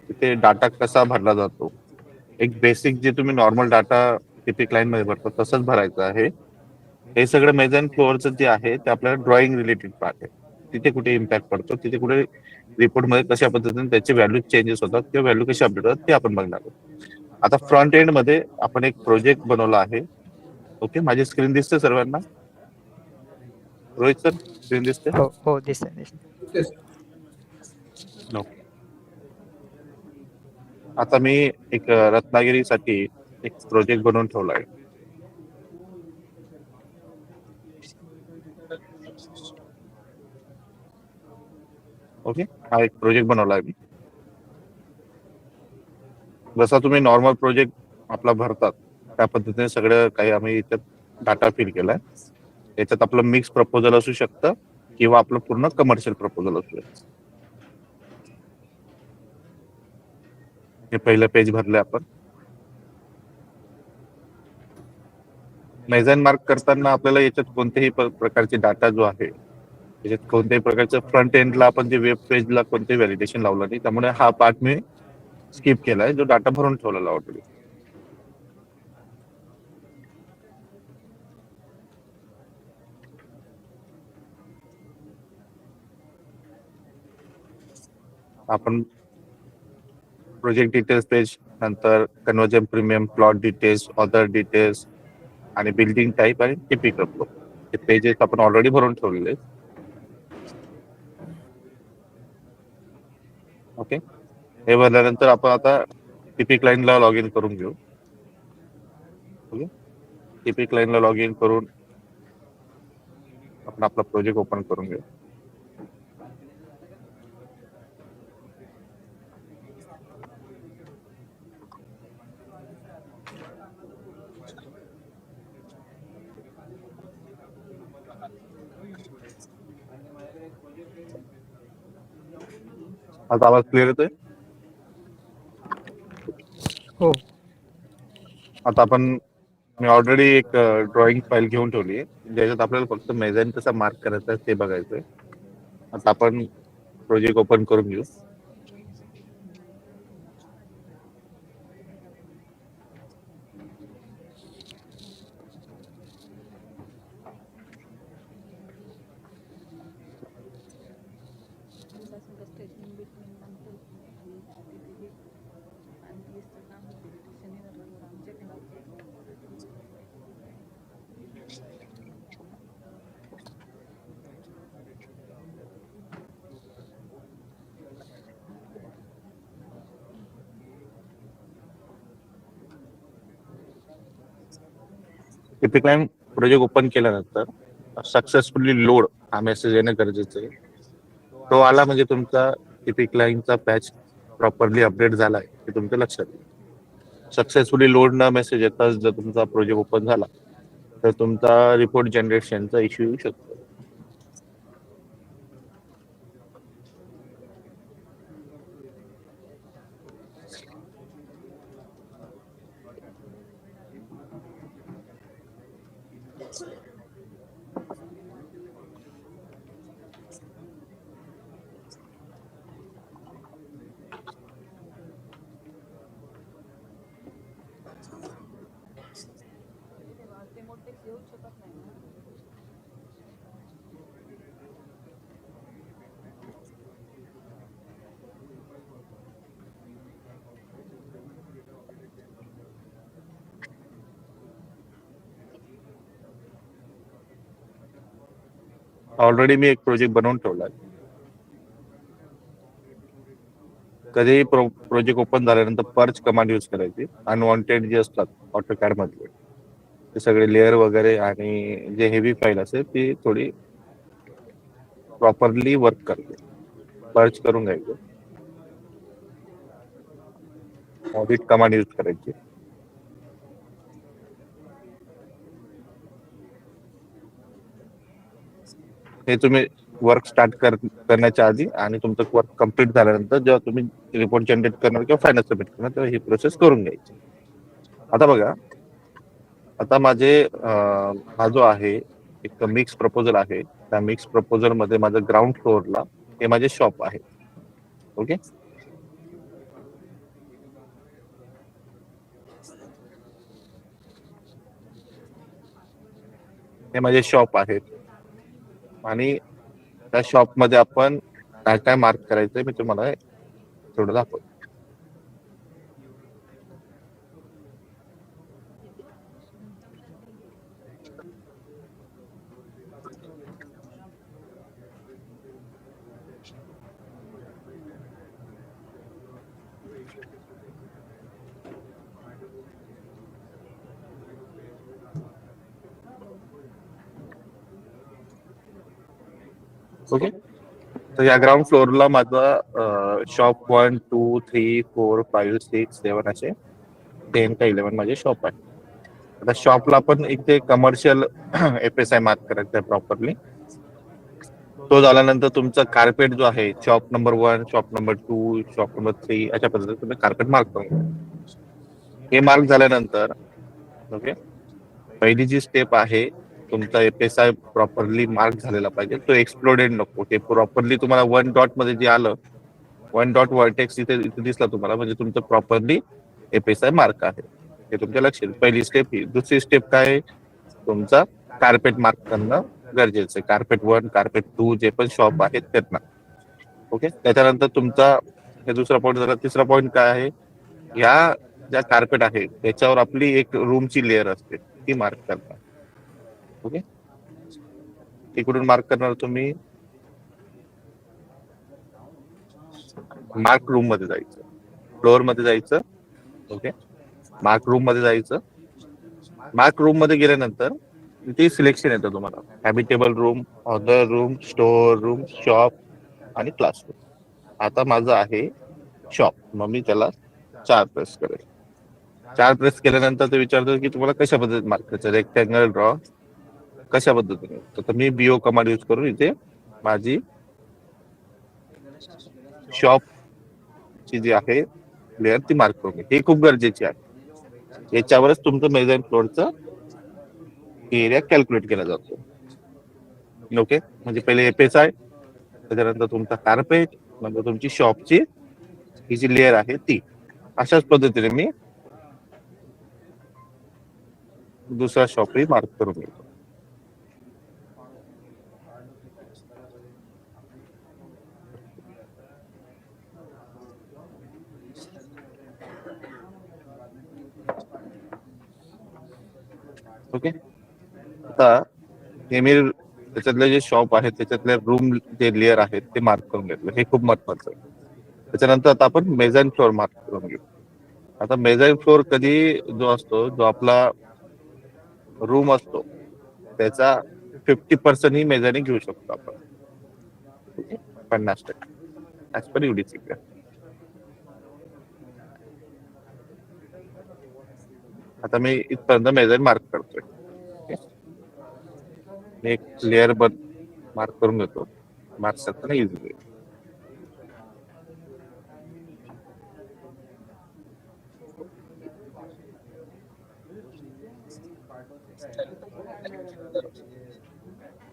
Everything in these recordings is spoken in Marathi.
तिथे डाटा कसा भरला जातो, एक बेसिक जे तुम्ही नॉर्मल डाटा टिपिक लाईन मध्ये भरतो तसंच भरायचं आहे. हे सगळं मेजन फ्लोअरचं जे आहे ते आपल्याला ड्रॉइंग रिलेटेड पार्ट आहे. तिथे कुठे इम्पॅक्ट पडतो, तिथे कुठे रिपोर्ट मध्ये कशा पद्धतीने त्याचे व्हॅल्यू चेंजेस होतात किंवा व्हॅल्यू कशी अपडेट होतात ते आपण बघणार आहोत. आता फ्रंट एंड मध्ये आपण एक प्रोजेक्ट बनवला आहे. ओके, माझी स्क्रीन दिसते सर्वांना? रोहित सर, स्क्रीन दिसते? हो हो दिसतंय दिसतंय. ओके. आता मी एक रत्नागिरीसाठी एक प्रोजेक्ट बनवून ठेवला आहे. ओके, हा एक प्रोजेक्ट बनवला आहे मी. जसा तुम्ही नॉर्मल प्रोजेक्ट आपला भरतात त्या पद्धतीने सगळं काही आम्ही याच्यात डाटा फिल केलाय. याच्यात आपलं मिक्स प्रपोजल असू शकतं किंवा आपलं पूर्ण कमर्शियल प्रपोजल असू शकतं. हे पहिलं पेज भरलंय आपण. मेजन मार्क करताना आपल्याला याच्यात कोणत्याही प्रकारचे डाटा जो आहे त्याच्यात कोणत्याही प्रकारचं फ्रंट एंडला आपण जे वेब पेजला कोणतेही व्हॅलिडेशन लावलं नाही, त्यामुळे हा पार्ट मी स्किप केलाय जो डाटा भरून ठेवलेला ऑलरेडी. आपण प्रोजेक्ट डिटेल्स पेज, नंतर conversion premium, plot details, other details आणि बिल्डिंग टाईप आणि टिपिकल फ्लो हे पेजेस आपण ऑलरेडी भरून ठेवलेले आहेत. ओके, हे भरल्यानंतर आपण आता टिपिक लाईनला लॉग इन करून घेऊ. ओके, टिपिक लाईनला लॉग इन करून आपण आपला प्रोजेक्ट ओपन करून घेऊ. आता आवाज क्लिअर येतोय? हो आता आपण मी ऑलरेडी एक ड्रॉइंग फाईल घेऊन ठेवली आहे ज्याच्यात आपल्याला फक्त मेजन कसा मार्क करायचा आहे ते बघायचंय. आता आपण प्रोजेक्ट ओपन करून घेऊ. टिपिक लाईन प्रोजेक्ट ओपन केल्यानंतर सक्सेसफुली लोड हा मेसेज येणं गरजेचं आहे. तो आला म्हणजे तुमचा टिपिक लाईनचा पॅच प्रॉपरली अपडेट झालाय हे तुमच्या लक्षात येईल. सक्सेसफुली लोड न मेसेज येताच जर तुमचा प्रोजेक्ट ओपन झाला तर तुमचा रिपोर्ट जनरेशनचा इश्यू येऊ शकतो. ऑलरेडी मी एक प्रोजेक्ट बनवून ठेवलाय. कधीही प्रोजेक्ट ओपन झाल्यानंतर पर्च कमांड यूज करायची. अनवॉन्टेड जे असतात ऑटोकॅड मधले ते सगळे लेअर वगैरे आणि जे हेवी फाईल असेल ती थोडी प्रॉपरली वर्क करते. पर्च करून घ्यायचं. ऑडिट कमांड यूज करायची. हे तुम्ही वर्क स्टार्ट करण्याच्या आधी आणि तुमचं वर्क कम्प्लीट झाल्यानंतर जेव्हा तुम्ही रिपोर्ट जनरेट करणार किंवा फायनल सबमिट करणार तेव्हा ही प्रोसेस करून घ्यायची. आता बघा, आता माझे हा जो आहे एक मिक्स प्रपोजल आहे. त्या मिक्स प्रपोजल मध्ये माझं ग्राउंड फ्लोअरला हे माझे शॉप आहे. ओके, हे माझे शॉप आहेत आणि त्या शॉप मध्ये आपण काय काय मार्क करायचंय मी तुम्हाला थोडं दाखवतो. ओके, तर या ग्राउंड फ्लोअरला माझा शॉप 1, 2, 3, 4, 5, 6, 7 असे 10 का 11 माझे शॉप आहे. आता शॉपला पण इथे कमर्शियल FSI मार्क करायचं आहे प्रॉपरली. तो झाल्यानंतर तुमचा कार्पेट जो आहे shop number 1, shop number 2, shop number 3 अशा पद्धतीने तुम्ही कार्पेट मार्क करून घ्या. हे मार्क झाल्यानंतर ओके, पहिली जी स्टेप आहे तुमचा FSI प्रॉपरली मार्क झालेला पाहिजे, तो एक्सप्लोडेड नको. ते प्रॉपरली तुम्हाला 1 डॉट मध्ये जे आलं 1 डॉट वर्टेक्स इथे दिसला तुम्हाला म्हणजे तुमचं प्रॉपरली FSI मार्क आहे. हे तुमच्या लक्षात. पहिली स्टेप ही. दुसरी स्टेप काय आहे, तुमचा कार्पेट मार्क करणं गरजेचं आहे. कार्पेट 1, कार्पेट 2 जे पण शॉप आहेत त्यांना. ओके, त्याच्यानंतर तुमचा हे दुसरा पॉईंट झाला. तिसरा पॉईंट काय आहे, ह्या ज्या कार्पेट आहे त्याच्यावर आपली एक रूमची लेअर असते ती मार्क करणार. ओके, इकडून मार्क करणार तुम्ही मार्क रूम मध्ये जायचं, फ्लोअर मध्ये जायचं. ओके, मार्क रूम मध्ये जायचं. मार्क रूम मध्ये गेल्यानंतर इथे सिलेक्शन येतं तुम्हाला, habitable room, other room, store room, shop आणि क्लासरूम. आता माझं आहे शॉप, मग मी त्याला 4 प्रेस करेल. 4 प्रेस केल्यानंतर ते विचारतो की तुम्हाला कशा पद्धतीने मार्क करायचं, रेक्टँगल ड्रॉ कशा पद्धतीने. तर मी BO कमांड यूज करून इथे माझी शॉप ची जी आहे लेअर ती मार्क करून घ्या. ही खूप गरजेची आहे. याच्यावरच तुमचं मेजर फ्लोअरचं एरिया कॅल्क्युलेट केला जातो. ओके, म्हणजे पहिले FSI, त्याच्यानंतर तुमचा कार्पेट, नंतर तुमची शॉपची ही जी लेअर आहे ती. अशाच पद्धतीने मी दुसरा शॉपही मार्क करून घेतो. ओके, आता हे मी त्याच्यातले जे शॉप आहेत त्याच्यातले रूम जे लेअर आहेत ते मार्क करून घेतलं. हे खूप महत्वाचं आहे. त्याच्यानंतर आता आपण मेजर फ्लोअर मार्क करून घेऊ. आता मेजर फ्लोअर कधी जो असतो, जो आपला रूम असतो त्याचा 50% ही मेजरिंग घेऊ शकतो आपण. 50% ऍज पर UDC. आता मी इथपर्यंत मेजर मार्क करतोय. मी एक लेअर मार्क करून घेतो. मार्क करताना इझी.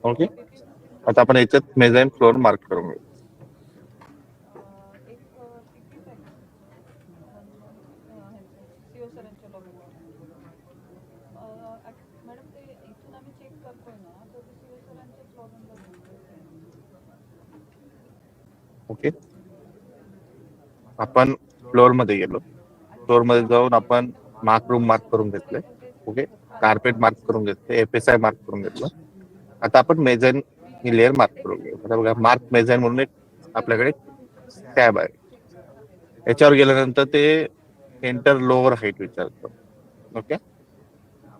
ओके, आता आपण याच्यात मेजर फ्लोअर मार्क करून घेऊ. ओके, आपण फ्लोअर मध्ये गेलो. फ्लोअर मध्ये जाऊन आपण मार्क रूम मार्क करून घेतले. ओके, कार्पेट मार्क करून घेतले, FSI मार्क करून घेतलं. आता आपण मेजर ही लेअर मार्क करून घेऊ. आता बघा, मार्क मेजर म्हणून एक आपल्याकडे टॅब आहे. याच्यावर गेल्यानंतर ते एंटर लोअर हाईट विचारतो. ओके,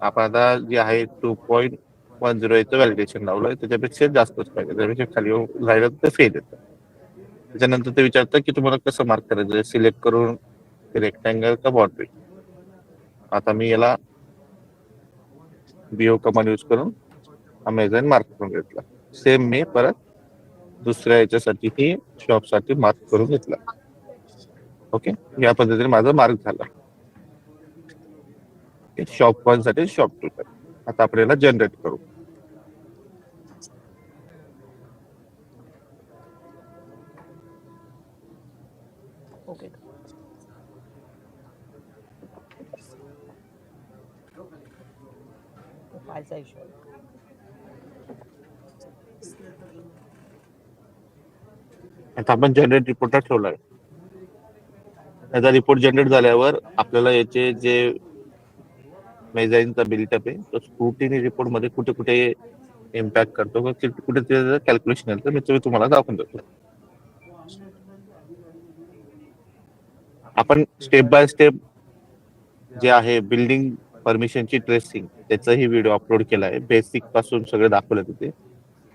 आपण आता जे आहे 2.10 व्हॅलिडेशन लावलंय, त्याच्यापेक्षा जास्तच पाहिजे. त्यापेक्षा खाली राहिलं तर फेल येतं. त्याच्यानंतर ते विचारतं की तुम्हाला कसं मार्क करायचं, सिलेक्ट करून रेक्टँगल का बाउंड्री. आता मी याला BO कमांड यूज करून अमेझॉन मार्क करून घेतला. सेम मी परत दुसऱ्या याच्यासाठीही शॉप साठी मार्क करून घेतला. ओके, या पद्धतीने माझा मार्क झाला. शॉप 1 साठी, शॉप 2 साठी. आता आपण याला जनरेट करू. ओके. फाईलचा इश्यू आहे. आता आपण जनरेट रिपोर्ट ठेवलाय. याचा रिपोर्ट जनरेट झाल्यावर आपल्याला याचे जे मेझाईनचा बिल्टअप आहे तो स्क्रुटिनी रिपोर्ट मध्ये कुठे कुठे इम्पॅक्ट करतो कुठे त्याचं कॅल्क्युलेशन आहे तर मी तुम्हाला दाखवून देतो. आपण स्टेप बाय स्टेप जे आहे बिल्डिंग परमिशनची ट्रेसिंग त्याचाही व्हिडिओ अपलोड केला आहे. बेसिक पासून सगळे दाखवलं तिथे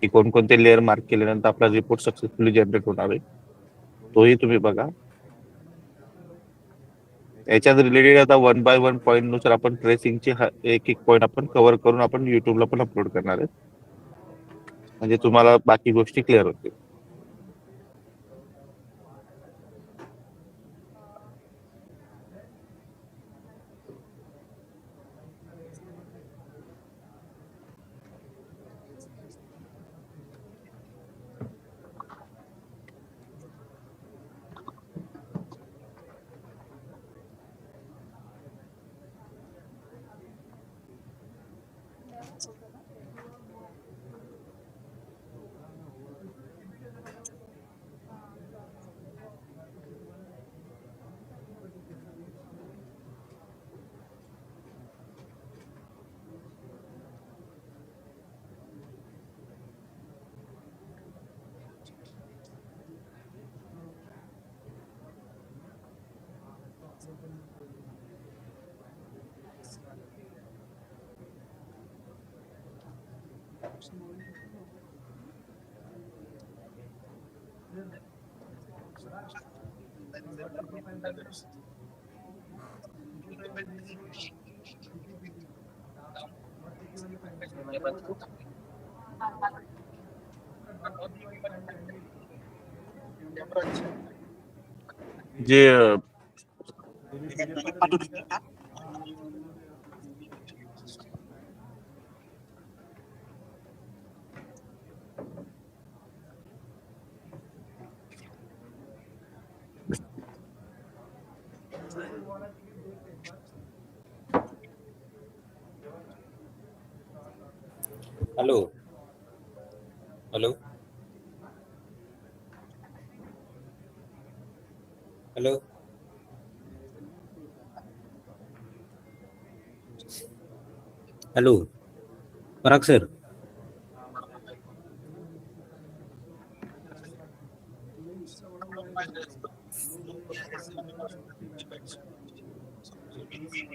की कोणकोणते लेअर मार्क केल्यानंतर आपला रिपोर्ट सक्सेसफुली जनरेट होणार आहे. तोही तुम्ही बघा. याच्यात रिलेटेड आता 1 बाय 1 पॉईंट नुसार आपण ट्रेसिंगचे एक एक पॉईंट आपण कव्हर करून आपण युट्यूबला पण अपलोड करणार आहे. म्हणजे तुम्हाला बाकी गोष्टी क्लिअर होतील. जे हॅलो हॅलो हॅलो हॅलो पराग सर.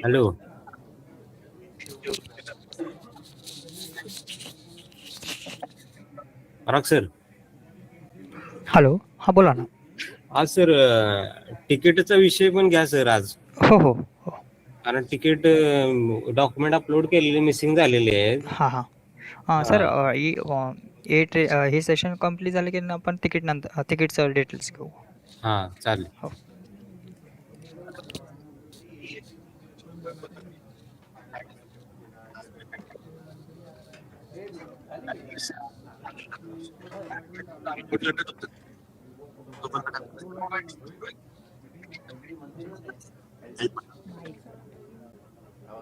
हॅलो पराग सर. हॅलो, हा बोला ना. आज सर तिकीटचा विषय पण घ्या सर आज. हो हो हो. कारण तिकीट डॉक्युमेंट अपलोड केलेले मिसिंग झालेले आहेत. हां हां सर, हे सेशन कंप्लीट झालं की आपण तिकीट नंतर तिकीटचं डिटेल्स घेऊ. हा चालेल. हो.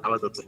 आवाज होतो.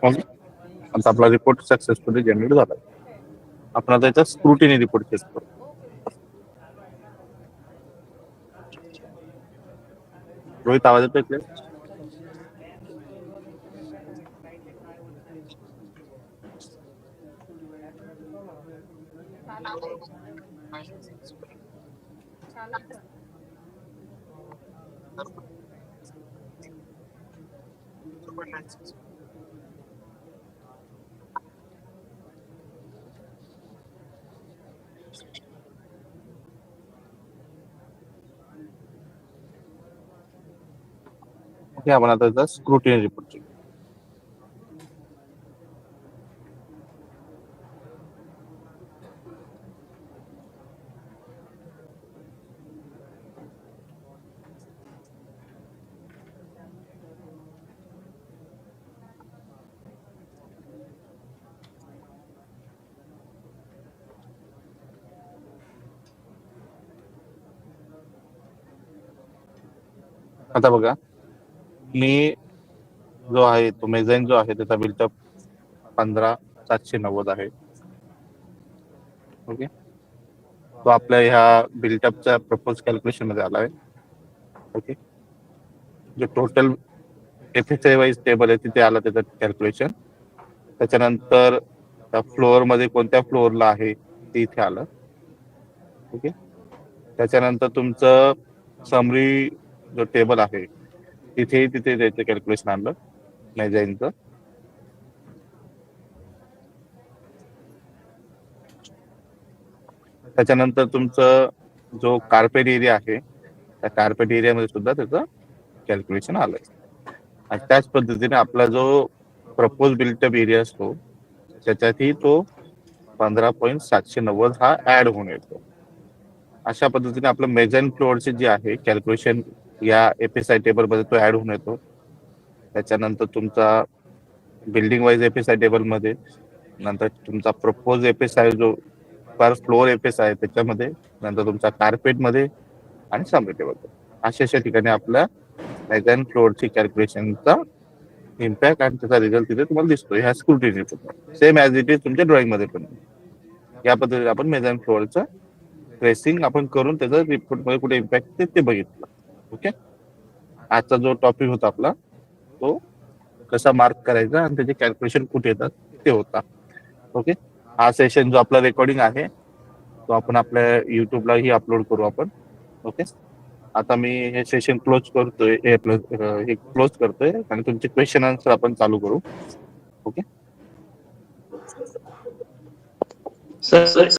मग आता आपला रिपोर्ट सक्सेसफुली जनरेट झाला. आपण आता याचा स्क्रुटिनी रिपोर्ट चेक करू. रोहित, आवाज येतोय clear? ओके, आपण आता याचा स्क्रुटिनी रिपोर्ट चेक. आता बघा, मी जो आहे तो मेझाईन जो आहे त्याचा बिल्टअप 15,790 आहे. ओके, तो आपल्या ह्या बिल्टअपच्या प्रपोज कॅल्क्युलेशन मध्ये आला आहे. ओके, जो टोटल FSI वाईज टेबल आहे तिथे आला त्याचं कॅल्क्युलेशन. त्याच्यानंतर त्या फ्लोअर मध्ये कोणत्या फ्लोअरला आहे ते इथे आलं. ओके, त्याच्यानंतर तुमचं समरी जो टेबल आहे तिथे त्याचं कॅल्क्युलेशन आणलं मेझाईनचं. त्याच्यानंतर तुमचं जो कार्पेट एरिया आहे त्या कार्पेट एरियामध्ये सुद्धा त्याचं कॅल्क्युलेशन आलंय. आणि त्याच पद्धतीने आपला जो प्रपोज बिल्टअप एरिया असतो त्याच्यातही तो 15,790 हा ऍड होऊन येतो. अशा पद्धतीने आपलं मेझाईन फ्लोअरचे जे आहे कॅल्क्युलेशन या FSI टेबल मध्ये तो ऍड होऊन येतो. त्याच्यानंतर तुमचा बिल्डिंग वाईज FSI टेबल मध्ये, नंतर तुमचा प्रपोज FSI जो पर फ्लोअर FSI त्याच्यामध्ये, नंतर तुमचा कार्पेट मध्ये आणि समरी टेबल. अशा ठिकाणी आपल्या मेझाईन फ्लोअरची कॅल्क्युलेशनचा इम्पॅक्ट आणि त्याचा रिझल्ट तिथे तुम्हाला दिसतो ह्या scrutiny report. Same as it is तुमच्या ड्रॉइंग मध्ये पण या पद्धतीने आपण मेझाईन फ्लोअरचं ट्रेसिंग आपण करून त्याचा रिपोर्ट मध्ये कुठे इम्पॅक्ट ते बघितलं. ओके, आजचा जो टॉपिक होता आपला तो कसा मार्क करायचा आणि त्याचे कॅल्क्युलेशन कुठे येतात ते होता. ओके, हा सेशन जो आपला रेकॉर्डिंग आहे तो आपण आपल्या युट्यूबलाही अपलोड करू आपण. ओके, आता मी हे सेशन क्लोज करतोय, हे क्लोज करतोय आणि तुमचे क्वेश्चन आन्सर आपण चालू करू. Okay sir